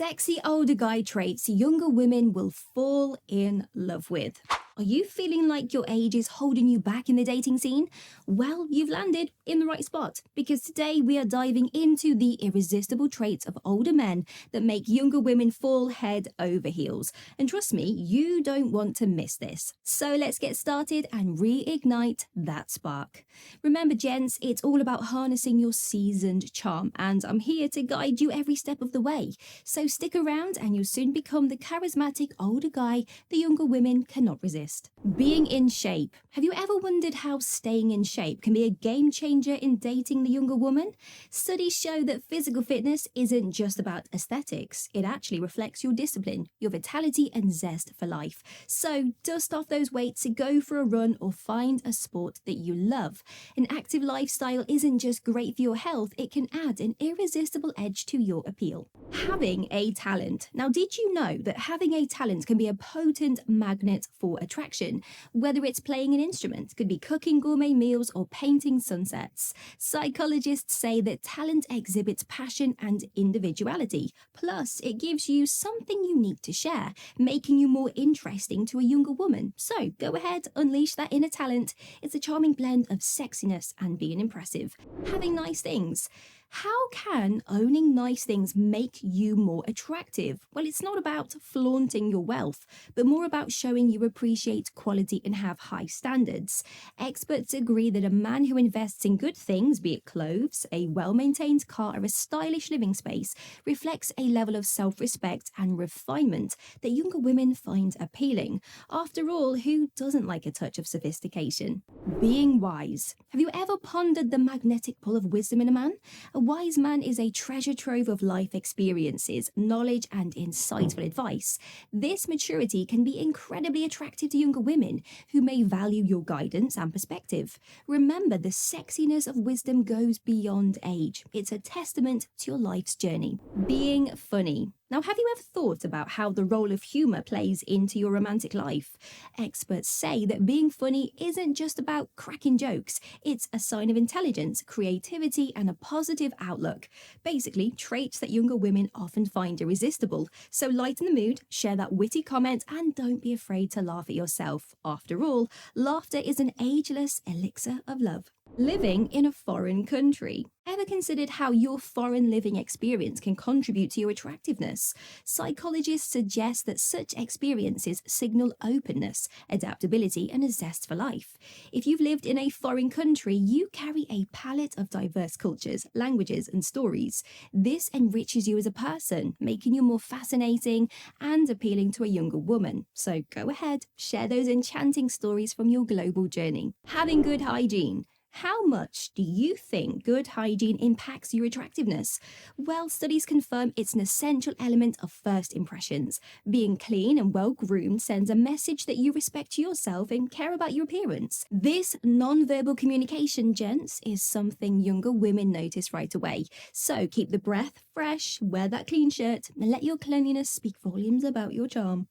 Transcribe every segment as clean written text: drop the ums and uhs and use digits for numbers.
Sexy older guy traits younger women will fall in love with. Are you feeling like your age is holding you back in the dating scene? Well, you've landed in the right spot, because today we are diving into the irresistible traits of older men that make younger women fall head over heels. And trust me, you don't want to miss this. So let's get started and reignite that spark. Remember, gents, it's all about harnessing your seasoned charm, and I'm here to guide you every step of the way. So stick around and you'll soon become the charismatic older guy the younger women cannot resist. Being in shape. Have you ever wondered how staying in shape can be a game changer in dating the younger woman? Studies show that physical fitness isn't just about aesthetics. It actually reflects your discipline, your vitality and zest for life. So dust off those weights, go for a run or find a sport that you love. An active lifestyle isn't just great for your health, it can add an irresistible edge to your appeal. Having a talent. Now, did you know that having a talent can be a potent magnet for attraction? Whether it's playing an instrument, could be cooking gourmet meals or painting sunsets. Psychologists say that talent exhibits passion and individuality. Plus, it gives you something unique to share, making you more interesting to a younger woman. So go ahead, unleash that inner talent. It's a charming blend of sexiness and being impressive. Having nice things. How can owning nice things make you more attractive? Well, it's not about flaunting your wealth, but more about showing you appreciate quality and have high standards. Experts agree that a man who invests in good things, be it clothes, a well-maintained car, or a stylish living space, reflects a level of self-respect and refinement that younger women find appealing. After all, who doesn't like a touch of sophistication? Being wise. Have you ever pondered the magnetic pull of wisdom in a man? A wise man is a treasure trove of life experiences, knowledge, and insightful advice. This maturity can be incredibly attractive to younger women who may value your guidance and perspective. Remember, the sexiness of wisdom goes beyond age. It's a testament to your life's journey. Being funny. Now, have you ever thought about how the role of humor plays into your romantic life? Experts say that being funny isn't just about cracking jokes. It's a sign of intelligence, creativity, and a positive outlook. Basically, traits that younger women often find irresistible. So lighten the mood, share that witty comment, and don't be afraid to laugh at yourself. After all, laughter is an ageless elixir of love. Living in a foreign country. Ever considered how your foreign living experience can contribute to your attractiveness? Psychologists suggest that such experiences signal openness, adaptability, and a zest for life. If you've lived in a foreign country, you carry a palette of diverse cultures, languages, and stories. This enriches you as a person, making you more fascinating and appealing to a younger woman. So go ahead, share those enchanting stories from your global journey. Having good hygiene. How much do you think good hygiene impacts your attractiveness? Well, studies confirm it's an essential element of first impressions. Being clean and well-groomed sends a message that you respect yourself and care about your appearance. This non-verbal communication, gents, is something younger women notice right away. So keep the breath fresh, wear that clean shirt, and let your cleanliness speak volumes about your charm.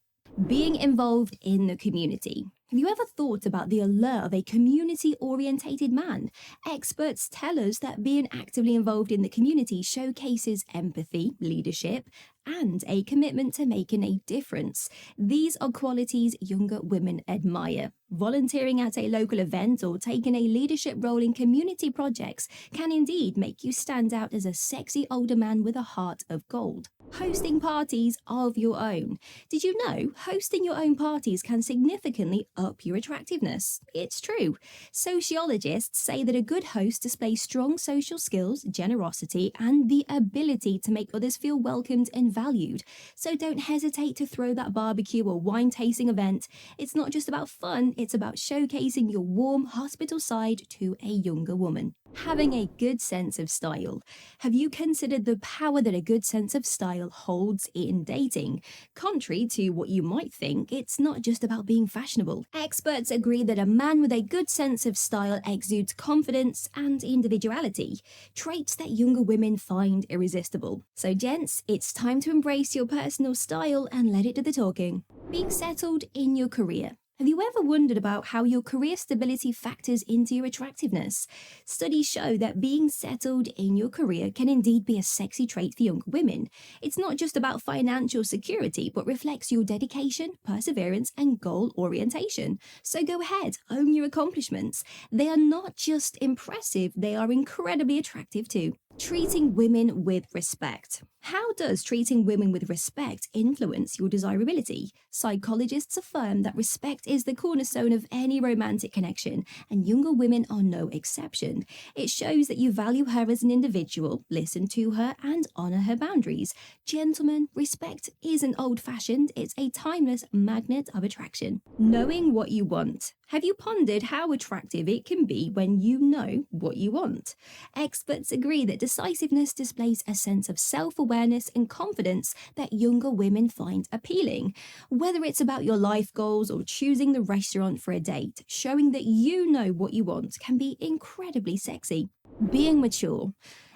Being involved in the community. Have you ever thought about the allure of a community-orientated man? Experts tell us that being actively involved in the community showcases empathy, leadership, and a commitment to making a difference. These are qualities younger women admire. Volunteering at a local event or taking a leadership role in community projects can indeed make you stand out as a sexy older man with a heart of gold. Hosting parties of your own. Did you know hosting your own parties can significantly up your attractiveness? It's true. Sociologists say that a good host displays strong social skills, generosity, and the ability to make others feel welcomed and valued. So don't hesitate to throw that barbecue or wine tasting event. It's not just about fun, it's about showcasing your warm, hospitable side to a younger woman. Having a good sense of style. Have you considered the power that a good sense of style holds in dating? Contrary to what you might think, it's not just about being fashionable. Experts agree that a man with a good sense of style exudes confidence and individuality, traits that younger women find irresistible. So gents, it's time to embrace your personal style and let it do the talking. Being settled in your career. Have you ever wondered about how your career stability factors into your attractiveness? Studies show that being settled in your career can indeed be a sexy trait for younger women. It's not just about financial security, but reflects your dedication, perseverance, and goal orientation. So go ahead, own your accomplishments. They are not just impressive, they are incredibly attractive too. Treating women with respect. How does treating women with respect influence your desirability? Psychologists affirm that respect is the cornerstone of any romantic connection, and younger women are no exception. It shows that you value her as an individual, listen to her, and honor her boundaries. Gentlemen, respect isn't old-fashioned, it's a timeless magnet of attraction. Knowing what you want. Have you pondered how attractive it can be when you know what you want? Experts agree that decisiveness displays a sense of self-awareness and confidence that younger women find appealing. Whether it's about your life goals or choosing the restaurant for a date, showing that you know what you want can be incredibly sexy. Being mature.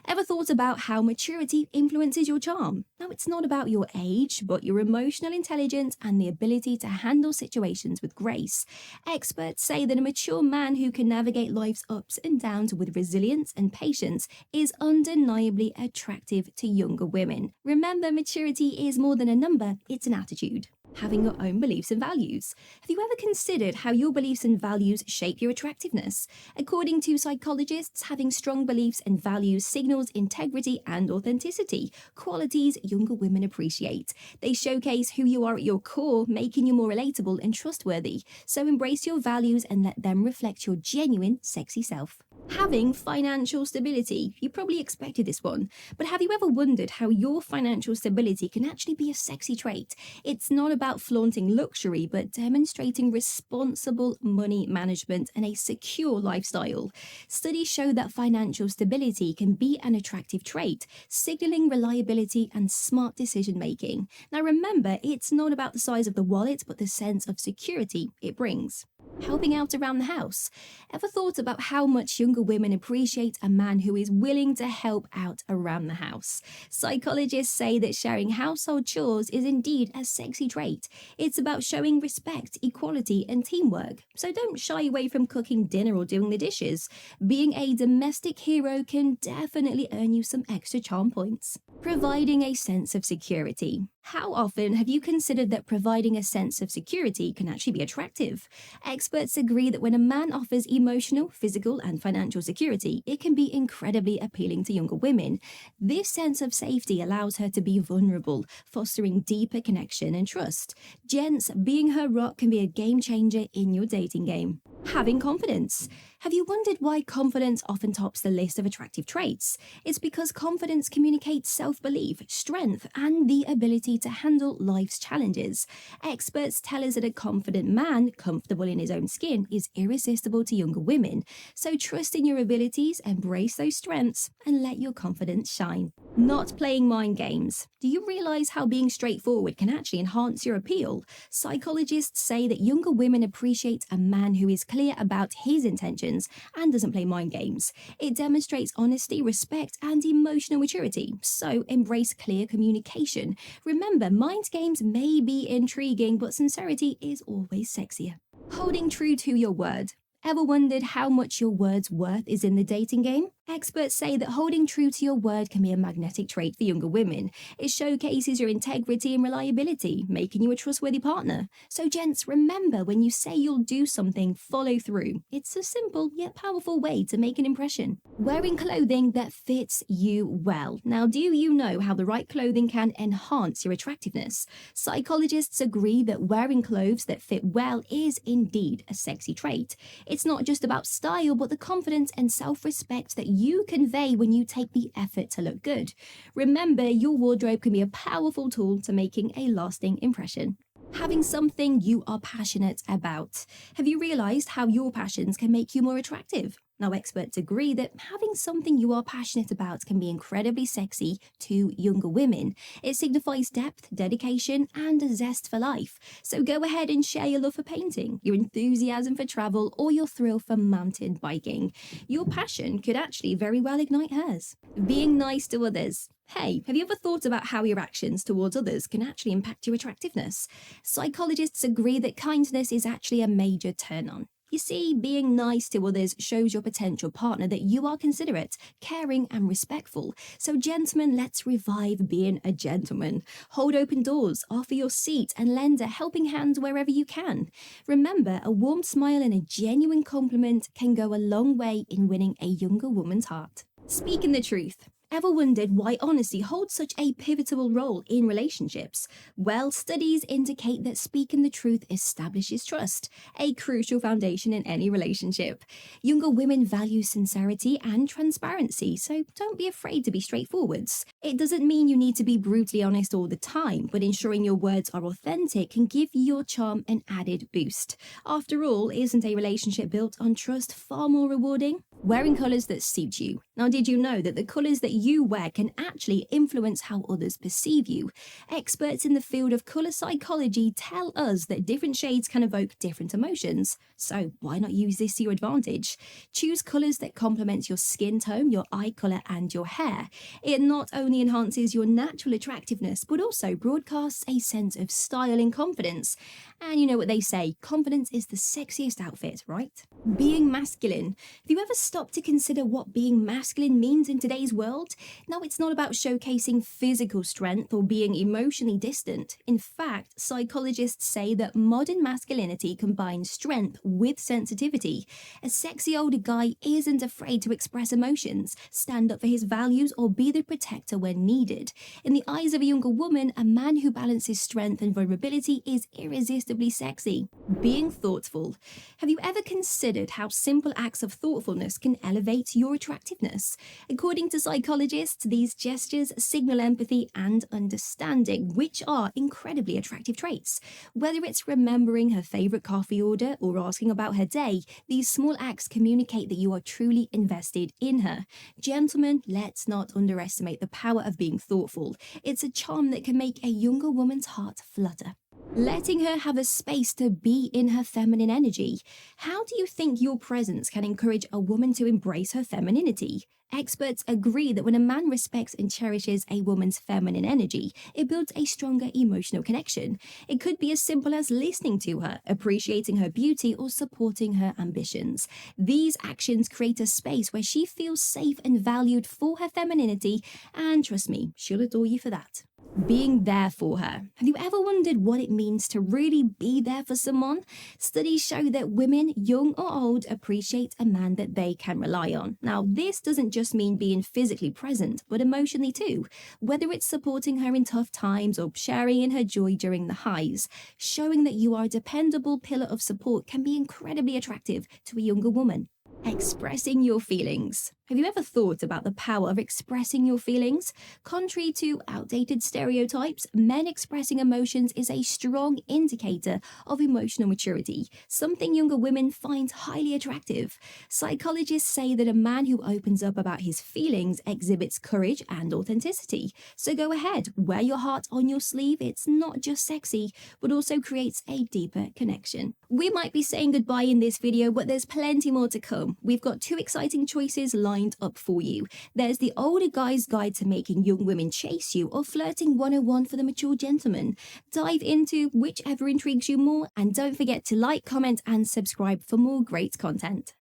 Ever thought about how maturity influences your charm? Now, it's not about your age, but your emotional intelligence and the ability to handle situations with grace. Experts say that a mature man who can navigate life's ups and downs with resilience and patience is undeniably attractive to younger women. Remember, maturity is more than a number, it's an attitude. Having your own beliefs and values. Have you ever considered how your beliefs and values shape your attractiveness? According to psychologists, having strong beliefs and values signals integrity and authenticity, qualities younger women appreciate. They showcase who you are at your core, making you more relatable and trustworthy. So embrace your values and let them reflect your genuine, sexy self. Having financial stability. You probably expected this one, but have you ever wondered how your financial stability can actually be a sexy trait? It's not about flaunting luxury, but demonstrating responsible money management and a secure lifestyle. Studies show that financial stability can be an attractive trait, signaling reliability and smart decision making. Now remember, it's not about the size of the wallet, but the sense of security it brings. Helping out around the house. Ever thought about how much younger women appreciate a man who is willing to help out around the house? Psychologists say that sharing household chores is indeed a sexy trait. It's about showing respect, equality, and teamwork. So don't shy away from cooking dinner or doing the dishes. Being a domestic hero can definitely earn you some extra charm points. Providing a sense of security. How often have you considered that providing a sense of security can actually be attractive? Experts agree that when a man offers emotional, physical, and financial security, it can be incredibly appealing to younger women. This sense of safety allows her to be vulnerable, fostering deeper connection and trust. Gents, being her rock can be a game changer in your dating game. Having confidence. Have you wondered why confidence often tops the list of attractive traits? It's because confidence communicates self-belief, strength, and the ability to handle life's challenges. Experts tell us that a confident man, comfortable in his own skin, is irresistible to younger women. So trust in your abilities, embrace those strengths, and let your confidence shine. Not playing mind games. Do you realize how being straightforward can actually enhance your appeal? Psychologists say that younger women appreciate a man who is clear about his intentions and doesn't play mind games. It demonstrates honesty, respect, and emotional maturity. So embrace clear communication. Remember, mind games may be intriguing, but sincerity is always sexier. Holding true to your word. Ever wondered how much your word's worth is in the dating game? Experts say that holding true to your word can be a magnetic trait for younger women. It showcases your integrity and reliability, making you a trustworthy partner. So gents, remember, when you say you'll do something, follow through. It's a simple yet powerful way to make an impression. Wearing clothing that fits you well. Now, do you know how the right clothing can enhance your attractiveness? Psychologists agree that wearing clothes that fit well is indeed a sexy trait. It's not just about style, but the confidence and self-respect that you convey when you take the effort to look good. Remember, your wardrobe can be a powerful tool to making a lasting impression. Having something you are passionate about. Have you realized how your passions can make you more attractive? Now, experts agree that having something you are passionate about can be incredibly sexy to younger women. It signifies depth, dedication, and a zest for life. So go ahead and share your love for painting, your enthusiasm for travel, or your thrill for mountain biking. Your passion could actually very well ignite hers. Being nice to others. Hey, have you ever thought about how your actions towards others can actually impact your attractiveness? Psychologists agree that kindness is actually a major turn on. You see, being nice to others shows your potential partner that you are considerate, caring, and respectful. So, gentlemen, let's revive being a gentleman. Hold open doors, offer your seat, and lend a helping hand wherever you can. Remember, a warm smile and a genuine compliment can go a long way in winning a younger woman's heart. Speaking the truth. Ever wondered why honesty holds such a pivotal role in relationships? Well, studies indicate that speaking the truth establishes trust, a crucial foundation in any relationship. Younger women value sincerity and transparency, so don't be afraid to be straightforwards. It doesn't mean you need to be brutally honest all the time, but ensuring your words are authentic can give your charm an added boost. After all, isn't a relationship built on trust far more rewarding? Wearing colours that suit you. Now, did you know that the colours that you wear can actually influence how others perceive you? Experts in the field of colour psychology tell us that different shades can evoke different emotions. So why not use this to your advantage? Choose colours that complement your skin tone, your eye colour, and your hair. It not only enhances your natural attractiveness, but also broadcasts a sense of style and confidence. And you know what they say, confidence is the sexiest outfit, right? Being masculine. Have you ever stopped to consider what being masculine means in today's world? Now, it's not about showcasing physical strength or being emotionally distant. In fact, psychologists say that modern masculinity combines strength with sensitivity. A sexy older guy isn't afraid to express emotions, stand up for his values, or be the protector when needed. In the eyes of a younger woman, a man who balances strength and vulnerability is irresistibly sexy. Being thoughtful. Have you ever considered how simple acts of thoughtfulness can elevate your attractiveness? According to psychologists, these gestures signal empathy and understanding, which are incredibly attractive traits. Whether it's remembering her favorite coffee order or asking about her day, these small acts communicate that you are truly invested in her. Gentlemen, let's not underestimate the power of being thoughtful. It's a charm that can make a younger woman's heart flutter. Letting her have a space to be in her feminine energy. How do you think your presence can encourage a woman to embrace her femininity? Experts agree that when a man respects and cherishes a woman's feminine energy, it builds a stronger emotional connection. It could be as simple as listening to her, appreciating her beauty, or supporting her ambitions. These actions create a space where she feels safe and valued for her femininity, and trust me, she'll adore you for that. Being there for her. Have you ever wondered what it means to really be there for someone? Studies show that women, young or old, appreciate a man that they can rely on. Now, this doesn't just mean being physically present, but emotionally too. Whether it's supporting her in tough times or sharing in her joy during the highs, showing that you are a dependable pillar of support can be incredibly attractive to a younger woman. Expressing your feelings. Have you ever thought about the power of expressing your feelings? Contrary to outdated stereotypes, men expressing emotions is a strong indicator of emotional maturity, something younger women find highly attractive. Psychologists say that a man who opens up about his feelings exhibits courage and authenticity. So go ahead, wear your heart on your sleeve. It's not just sexy, but also creates a deeper connection. We might be saying goodbye in this video, but there's plenty more to come. We've got 2 exciting choices lined up for you. There's the older guy's guide to making young women chase you, or flirting 101 for the mature gentleman. Dive into whichever intrigues you more, and don't forget to like, comment, and subscribe for more great content.